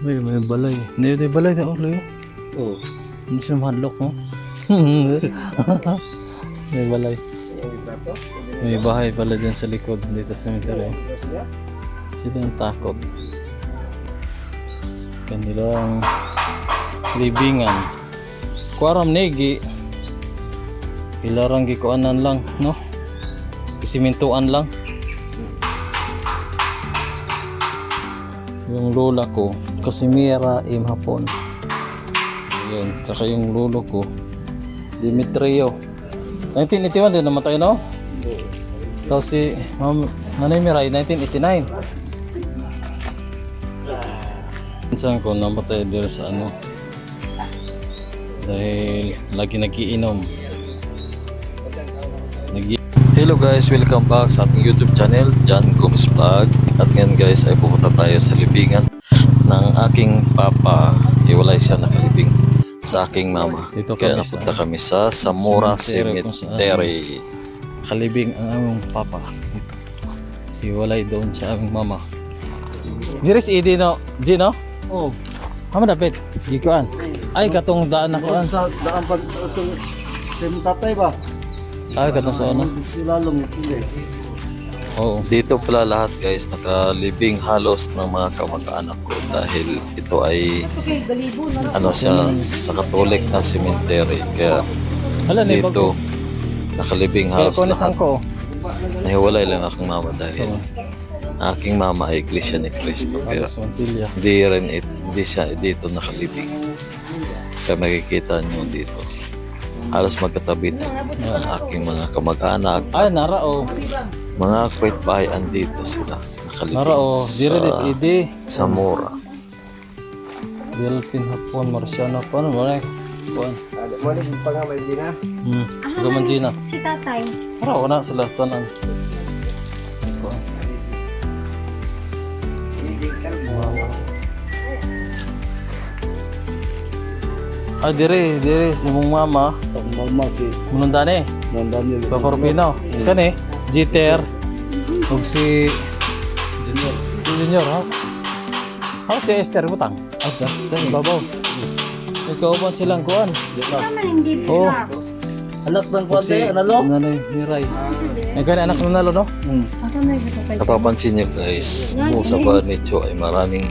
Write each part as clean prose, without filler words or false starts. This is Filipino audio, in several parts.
May balay. May balay na ulo yun. Oo. Hindi siya mahadlok, no? May balay. May bahay pala dyan sa likod dito sa cemetery. Sila ang takot. Kanilang libingan. Kuaram negi. Ilarang gikuanan lang, no? Isimintuan lang. Yung lola ko, Casimira M. Hapon. Ayan, tsaka yung lolo ko, Dimitrio. 1981 din namatay, no? Tapos si Nanay Miray, 1989. Minsan ko namatay dito sa ano, dahil lagi nagiinom. Hello guys, welcome back sa ating YouTube channel, John Gomez Vlog. At ngayon guys ay pupunta tayo sa libingan ng aking papa. Iwalay siya nakalibing sa aking mama. Kaya napunta kami sa Zamora Cemetery. Kalibing ang aming papa. Iwalay doon sa aming mama. Diris idi no, Gino? Oo. Hama dapat, gikuan. Ay katong daan ako an. Sa daan pag itong tatay ba? Ay katong sa ano? Silalong ito eh. Oo. Dito pala lahat guys, nakalibing halos ng mga kamag-anak ko dahil ito ay ano siya sa Katolik na cemetery. Kaya dito nakalibing halos lahat. Nahiwalay lang akong mama dahil aking mama ay Iglesia ni Cristo. Kaya hindi siya dito nakalibing. Kaya makikita nyo dito. Halos magkatabi na ang aking mga kamag-anak. Ay, narao. Mga kapitbahay andito sila Narao, nakalibing sa Zamora. Delphin Hapon, Marciano, paano ba na eh? Kuan. Mo ni pangamay din ha. Gamanjina. Si tatay. Narao na sila tanan. Kuan. Ah, dire imong mama. Mama si Munundane. Nandani. Paparpino. Kani, si Jeter. Ug si Junior, ha? How si Esther butang? Ay, dahil babaw. Ikaw ba silang kuan? Tama hindi Oh. pila. Anak ng kwante, analo? Nanay Miray. Ay, kani anak ng nalo, no? Asa may tatay? Napapansin nyo guys, sa Barnicho ay maraming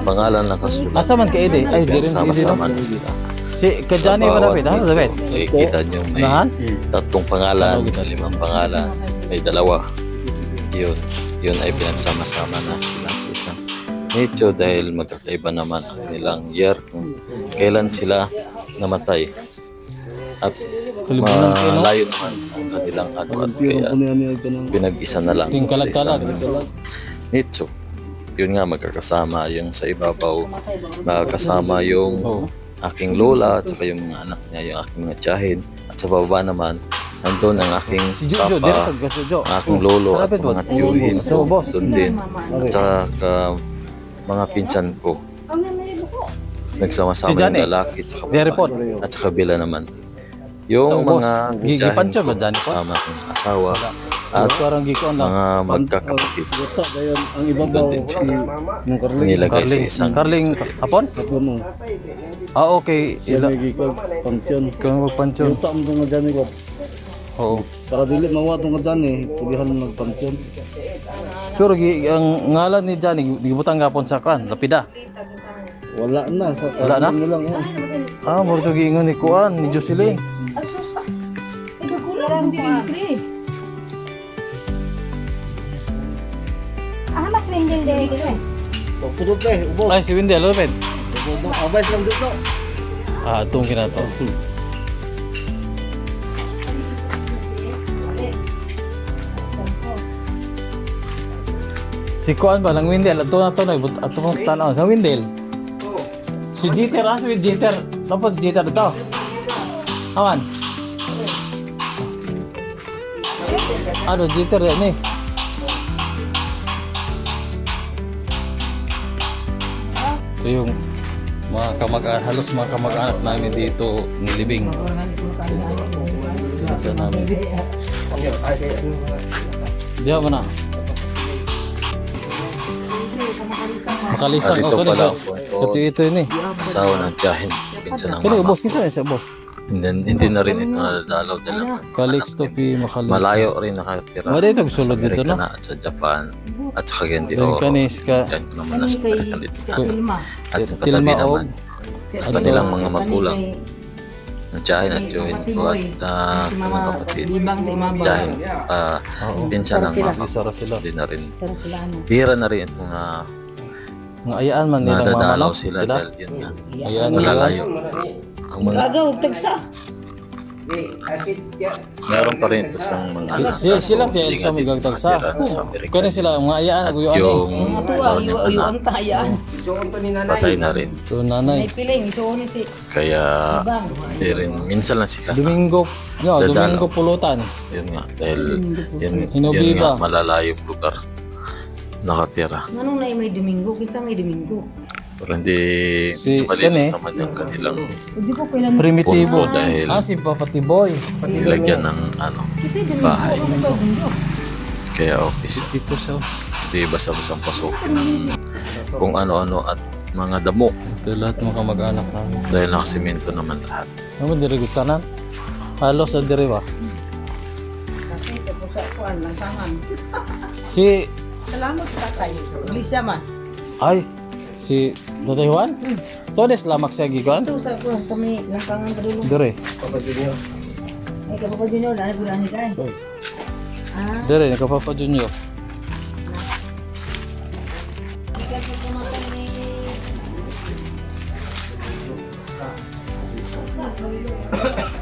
pangalan na kasulat. Asa man ka Ede? Ay, di rin Sama-sama na sila. Si Kajani mo David, ha? David? Nakikita nyo may Nahan? tatlong pangalan, may 5 pangalan, may 2. Yun ay pinagsama-sama na sila sa isang nicho dahil magkakaiba naman ang kanilang year kung kailan sila namatay. At malayo naman ang kanilang ano at kaya pinag-isa na lang sa isang nicho. Yun nga, magkakasama yung sa ibabaw, magkakasama yung aking lola at saka yung mga anak niya, yung aking mga tiyahin. At sa baba naman, nandun ang aking papa, ang aking lolo at mga tiyuhin. Doon din. At saka mga pinsan ko. Nagsama-sama yung lalaki at saka babae. At sa kabila naman. Yung mga tiyahin ko, kasama akong asawa at mga magkakapatid. Doon din sila. Nilagay sa isang Carling Hapon? Ah, okay. Kung magpansyon. Yung taong nga dyan ko. Oo. Para dili mawa itong nga dyan eh. Pulihan ng nagpansyon. Pero ang ngalan ni Johnny, gibutang gapon sa kan, lapida. Wala na. Wala na? Lang, Ah, mo to giingon ni Kuan, ni Jocelyn. Asus ah. Ito kulang di increase. Ah, mas windel dito eh. Pudot eh. Ubos. Ay, si Wendell, Lopet. Abay lang dito. Ah, itong kinato. Si Kuan ba, lang Wendell, ato na ito, ato mong tanaw, sa Wendell. Si Jeter, si Jeter. Tapos si Jeter ito. Awan. Ano, Jeter yan eh. Ito yung mga halos mga kamag-anak namin dito nilibing. Pinasa namin. Diyan mo na. Makalisan. Dito Oh, pala kanina. ang punto. Ito ini. Asawa ng tiyahin. Pinsan ng Kani mama. ubos kinsa sa ubos. Hindi na rin ito nadadalaw dahil ang Calixto P. Makalisan. malayo rin nakatira. Wala ito, Sa sulod dito, Amerika no? na at sa Japan at sa Cagayan de Then Oro. kanis ka Diyan ko naman nasa Amerika dito na. Tilma. At yung katabi Tilma o naman, ang kanilang mga magulang. Ang tiyahin at tiyahin ko at mga kapatid. Libang sa imabang. Tiyahin, pinsan ng mama ko. Sara sila. Hindi na rin. Sara sila ano. Bihira na rin itong Nga ayaan man nilang mama nadadalaw no? sila dahil yun nga. Ayaan nila. Malalayo. Ang mga Agaw, tagsa. meron pa rin ito sa mga Silang tiyan sa may gagtagsa. sa Amerika. Kani sila mga ayaan At aguyuan. yung Tuwa, iyo ang tayaan. patay na rin. So nanay. May piling, iso ni si Kaya Bang. di rin, minsan lang sila. Domingo. No, Dadalaw. Domingo pulutan. Yun nga, dahil yun Hinobiba. nga malalayong lugar nakatira. Anong na may Domingo? Kinsa may Domingo? Pero hindi Si- malinis yan eh. naman yung kanilang Hindi ko kailan Primitibo. punto dahil Si Papa Tiboy. nilagyan ng kasi Domingo. bahay. Ano ba Domingo? Kaya office. Sito siya. Hindi basta-basta pasukin ng kung ano-ano at mga damo Ito lahat mga kamag-anak namin. dahil nakasimento naman lahat. Ano diri gutanan? Halos sa diri ba? Kasi tapos sa kuan lansangan. Si Salamat sa tatay. Iglesia man. ay si Tatay Juan? Todes lamak siya gikuan? Ito sa kuan sa may lansangan padulong. Diri. Ay kapag Junior, dahil bulan ni kay. Ah, Diri ni Papa Junior. ikan sa kumakan ni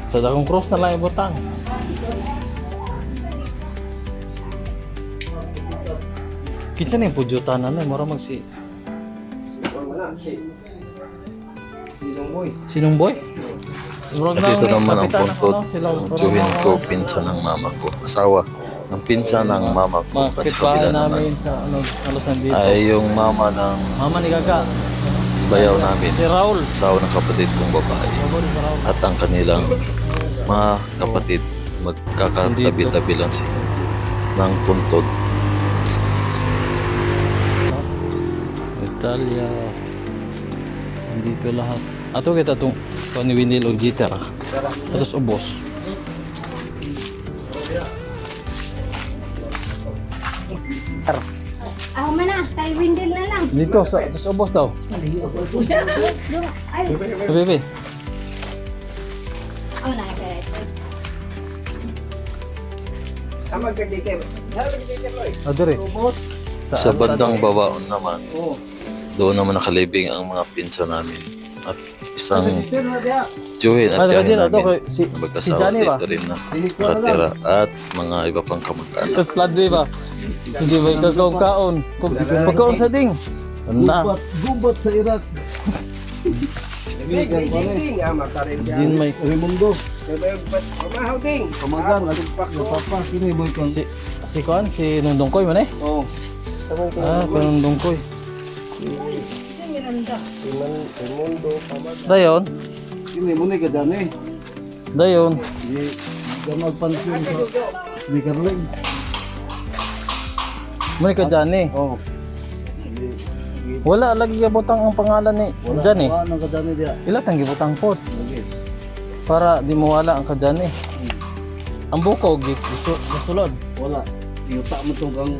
Sa dakong cross na lang ibutang. Kinsa ni pujutan na mura magsi. Sinong boy? At ito naman ang punto ng tiyuhin ko, pinsan ng mama ko. Asawa ng pinsan ng mama ko at sa kabila Makitbahan naman namin sa ano, Alusan dito. ay yung mama ng Mama ni Gaga. bayaw namin. Si Raul. Asawa ng kapatid kong babae. At ang kanilang mga kapatid magkakatabi-tabi lang sila ng puntod. Italia. Andito lahat. Ato kita itong ni Windel o Jeter. Atos ubos. Ako man na, kay Windel na lang. Dito sa atos ubos daw. Ay, Bebe. oh na, kaya ito. Diri. Sa bandang babaon naman, doon naman nakalibing ang mga pinsan namin. At isang tiyuhin at tiyahin namin. Si Mag-asawa Johnny ba? dito rin na nakatira at mga iba pang kamag-anak. Tapos Floodway ba? Hindi ba ikaw-kaon? Pagkaon sa ding. Na. Gubat sa Iraq. Jin may. Raimundo. Pamagan, papa, sini boy kang. Si Kuan, si Nundongkoy man eh. Oh. Nundongkoy. si Miranda. Dayon. Sini mo ni ka dyan eh. Dayon. Di ka magpansyon sa di Carling. Muna ka dyan eh. Oh. Wala lagi gibutang ang pangalan ni Jan eh. Wala ka dyan eh diya. Ilat ang gibutang pod. Lagi. Para di mawala ang kadyan eh. Ang buko gisulod. Wala. Yuta mo itong kang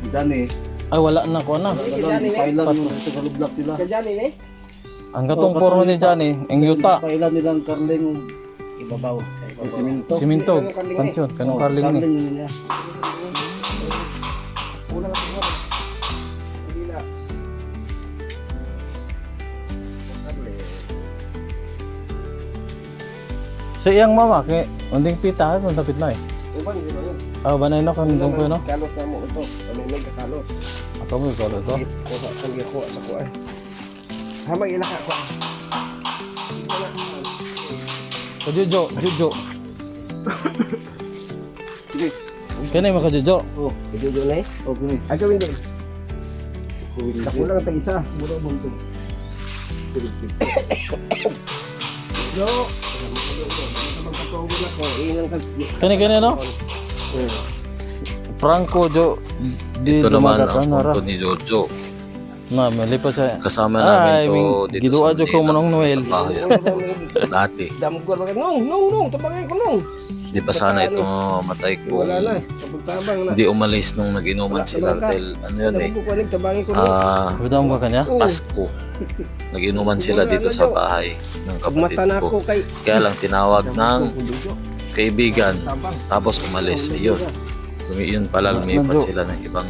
dyan eh. Ay wala na ko na. Kailan mo sa kalublak nila. Ang gatong porma ni Jan eh, ang yuta. Kailan nilang Carling ibabaw. Siminto. Siminto, pansyon, kanong karling ni. Carling niya. Sa iyang mama, kay unding pita, kung tapit na eh. Banay na kung dong ko no? Kalos na mo ito. Kami may kakalos. Ako mo ikaw ito. Kuha kang giko sa kuha. Hamay ilaka ko. Ka Jojo. Kanay mo ka Jojo. Oh, idudo na eh. Okay. Ay gawin din. Nakulang tag isa. Mura mo ito. Yo. Ko inang kag Kani no? Franco Jo. Ito naman ang dumagatan, punto nara. ni Jojo. Na, malipat siya. Kasama namin Ay, to dito giduwa sa dyan ko manong Noel. Trabaho yan. Dati. Damo ko lang. Nung, tabangin ko nung. Di pa sana ito matay ko. Wala na. Tabang na. Hindi umalis nung nag-inuman sila dahil ano yun eh. Tabang ko kunig, tabangin ko nung. Bidang ba kanya? Pasko. Nag-inuman sila dito sa bahay ng kapatid Mata na ko. ako kay Kaya lang tinawag ng kaibigan. Tapos umalis. Ayun. Yun pala lumipat sila ng ibang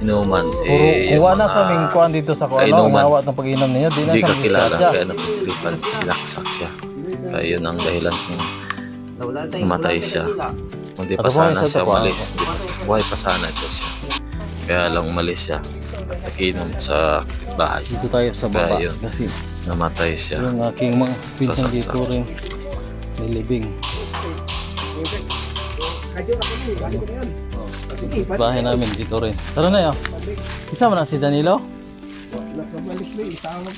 inuman. Puro kuha na sa aming kuhan dito sa kuha. Ang kainuman. awat ng pag-inom niya. Di na Hindi sa ka kilala. disgrasya. Kaya napagtripan sinaksak siya. Kaya yun ang dahilan kung namatay siya. Kung di pa At sana buhay sa siya ito, umalis. Buhay pa sana ito siya. Kaya lang umalis siya. At nakinom sa bahay. Dito tayo sa baba. Kaya yun. Kasi Namatay siya. yung aking mga pinsan Sasaksak. dito rin. Nilibing. Bahay namin dito rin. Tara na yun. Isama na si Danilo. nakabalik na itawag.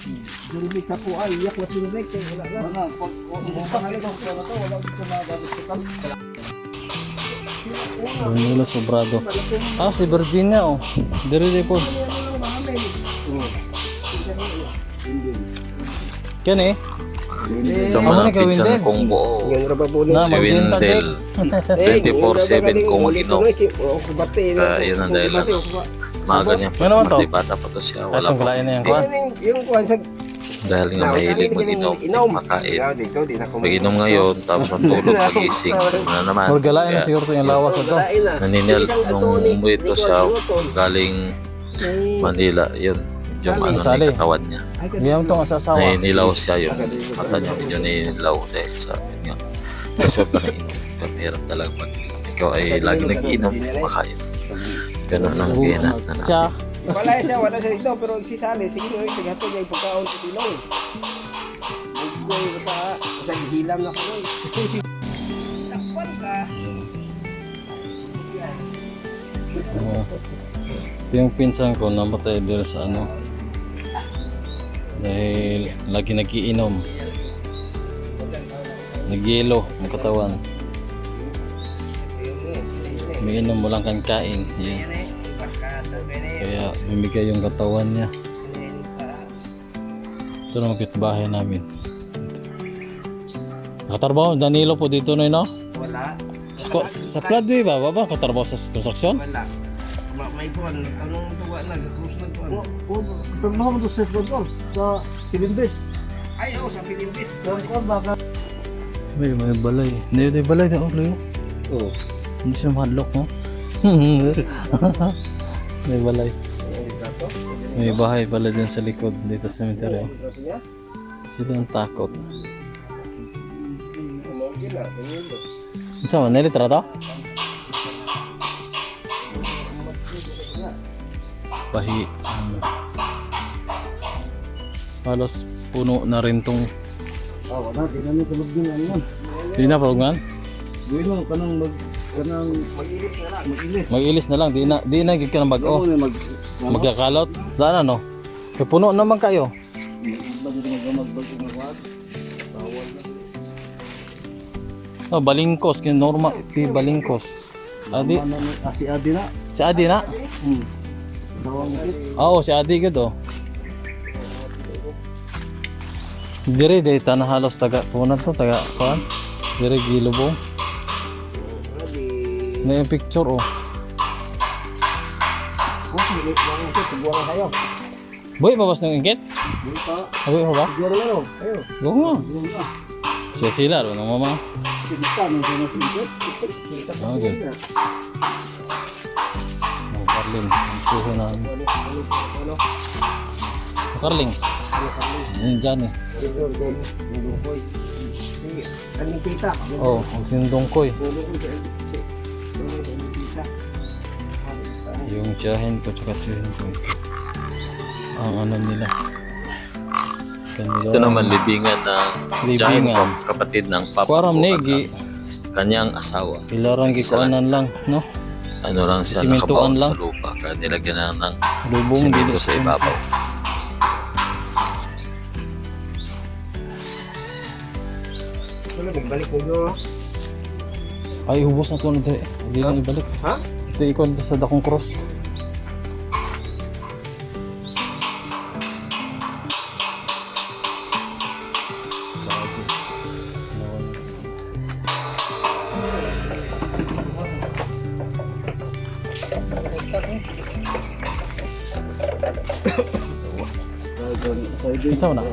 Duribik ako ay iyak na duribik. Wala na. Danilo Sobrado. Ah, si Virginia oh. Dire po. Kan eh. Ito Amo mga ni Kawin pinsan din. kong buo. Yan ra ba po Na Si magbenta Windel. din. 24/7 kung mag-inom. Kaya yun ang dahilan. Maaga niya. Ano naman to? Matay bata pa to siya. Wala Atong pa. kalain na yan kuhan. Yung kuhan sa Dahil nga mahilig mag-inom. Makain. dito di na ko. Mag-inom ngayon. Tapos matulog. Magising. Na naman. Magalain na Kaya siguro to yung lawas ito. naninil. Nung umuwi to siya galing Manila. Yun. Yung ano Sali. yung katawan niya. Ngayon itong asasawa. Naninilaw siya yung mata niya. Medyo naninilaw dahil sa yun. Kasi pa nainom. Mahirap talaga pag ikaw ay lagi nag-inom. Makain. Ganun ang ginat na Siya. Wala siya dito pero sisali sige no sige ato jay pagkaon sa silong. Ay basta sa hilam na ko. Takpan ka. Ito yung pinsan ko namatay dito sa ano. Dahil lagi nagiinom. Nagyelo ang katawan. Umiinom mo lang kang kain. Yan. Kaya bumigay yung katawan niya. Ito naman bahay namin. Nakatrabaho, Danilo po dito na no? Wala. Sa Floodway ba? Baba, katrabaho sa construction? Wala. May kuan kanong tuwa na cruise na kuan. Pagmahal mo sa Squadron, sa Silindis. Ay sa Philippines. May balay. Hindi balay na ulo yun. Oo. Hindi siya mahadlok no? May balay. May bahay pala dyan sa likod dito sa cemetery. Sila ang takot. Saan mo? Nilitra to? Pahi. Halos puno na rin tong Wala, di na nyo tulog din yan. di na palugan. Gawin mo, kanang Mag-ilis na lang. Di na gid ka ng bag-o. mag Magkakalot. Saan ano? Kaya puno naman kayo. Oh, balingkos. Kaya normal. Balingkos. Adi. si Adi na. Si Adi na? Tawang ito. Oo, si Adi gud oh. Dire data na halos taga puno to taga kuan. Dire gilubong. May yung picture oh. Boy, babas ng ingkit? Boy pa ba? Siguro lang, ayo. Go nga. Sila ro ng mama. Kita mo sa mga Okay. Oh, Carling. Ang suho na. Carling. Yan dyan eh. Kaning kita. Oh, ang sindongkoy. Yung tiyahin ko tsaka tiyahin ko. Ang ano nila. Kanila. Ito naman libingan ng giant Libingan. kapatid ng papa Kuaram ko negi. at kanyang asawa. Ilarang gikuanan lang, no? Ano lang siya Simentuan nakabaon lang. sa lupa. Kaya nilagyan na ng Lubong simento dito sa ibabaw. Wala nagbalik mo yo. Ay, hubos na ito. Hindi lang ibalik. Ha? Ito ikon dito sa dakong cross. Isa mo na.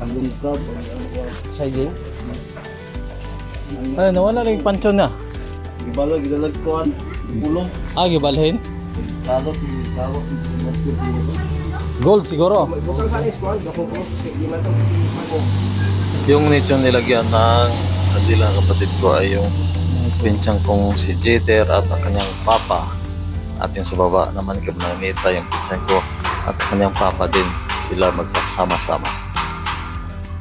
Lungkab. Siding. Ay, nawala lang yung pansyon na. Gibalo, gidalagkuhan. Pulong. Ah, gibalhin. Talo. Gold siguro. Bukang sa squad, ako ko. Di man to. Yung nicho nilagyan ng kandilang kapatid ko ay yung pinsang kong si Jeter at ang kanyang papa. At yung sa baba naman Kabnanita, yung pinsang ko at ang kanyang papa din. Sila magkasama-sama.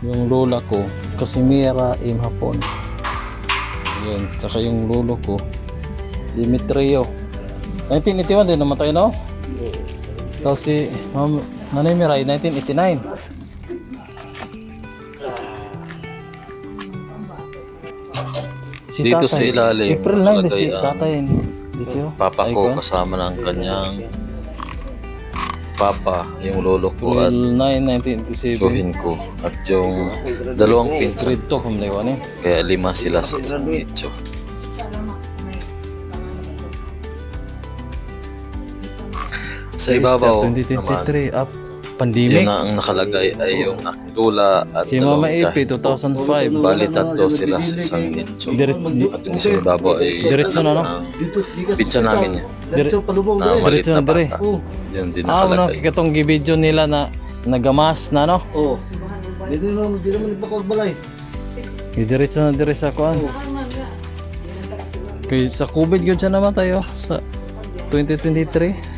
Yung lola ko, Casimira M. Hapon. Ayan, tsaka yung lolo ko, Dimitrio. 1981 din namatay, no? Tapos si Nanay Miray, 1989. Si Dito tatay, sa ilalim, April 9 nakalagay si ang tatay. Dito. Papa Ay, ko kwan? kasama ng kanyang papa, yung lolo ko at April 9, 1987. tsuhin ko at yung dalawang pinsan. Grade 2 kung naiwan eh. Kaya 5 sila sa isang nicho. Sa ibabaw naman, 2023 up yun pandemic. na ang nakalagay ay yung aking lula at Si Mama dalawang Epi tiyahin. 2005. Bali tatlo sila sa isang nicho. At yung sa ibabaw ay Diretso na, no? ang pizza namin yan. Diretso palubong Na maliit Diretso na na dire. bata. Yun din Ah, no, nakalagay. katong gibidyo nila na nagamas na, no? Oh. Di naman ipakagbalay. Diretso na dire sa kuan. Kay sa COVID gyud siya namatay oh, sa 2023.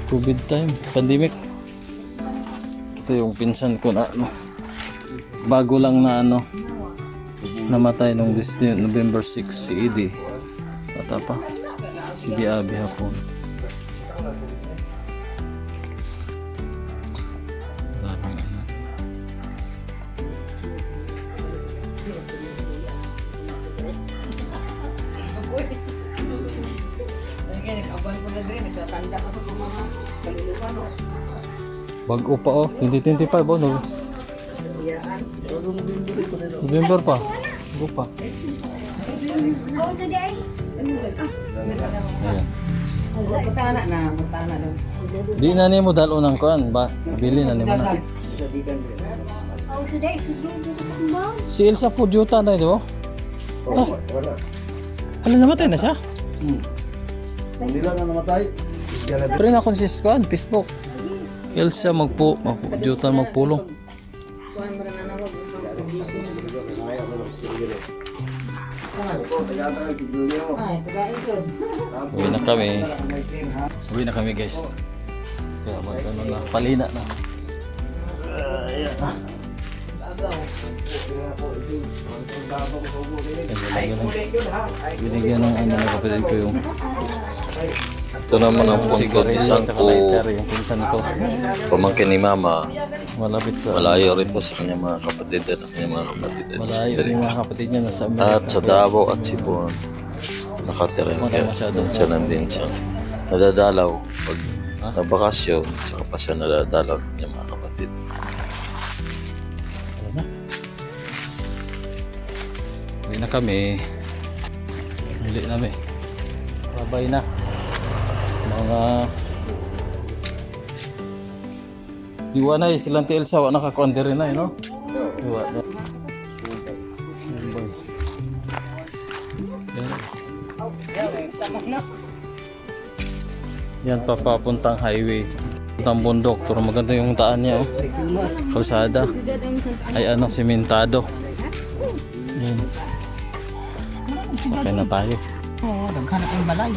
COVID time, pandemic. Ito yung pinsan ko na ano. Bago lang na ano namatay nung November 6 si Edie. Bata pa. Si Abi hapon. Daming ano. Bago pa oh, 2025 oh, no? November pa. Bago pa. Oh, today? Ayan. Matana daw. Di na nimo dalo ng kuan ba? Bili na nimo na. Oh, today? Si Elsa po juta na ito. Ah. Hala namatay na siya. Hindi lang na namatay. Pero na si kuan Facebook. Elsa juta magpulong. Ay, tagain ko. Uwi na kami guys. Kaya ano na, palina na. Binigyan ng ano na kapatid ko yung Ito naman ang punto ni sigarilyo Sang tsaka ko, lighter yung pinsan ko. pamangkin ni Mama. Malapit sa Malayo rin po sa kanyang mga kapatid at ang kanyang mga kapatid at sa malayo yung Amerika. mga kapatid niya nasa Amerika. At sa Davao at Cebu nakatira kaya doon siya nandin siya nadadalaw pag nabakasyon tsaka pa siya nadadalaw ng kanyang mga kapatid. Uwi na kami. Huli namin. Babay na. Mga diwa na eh, silang ti Elsa, wala nakakuan rin na eh, no? Diwa na. Yan papapuntang highway. Puntang bundok, pero maganda yung daan niya oh. Kalsada. Ay ano, simentado. Yan. Okay na tayo. Oo, naghanap yung balay.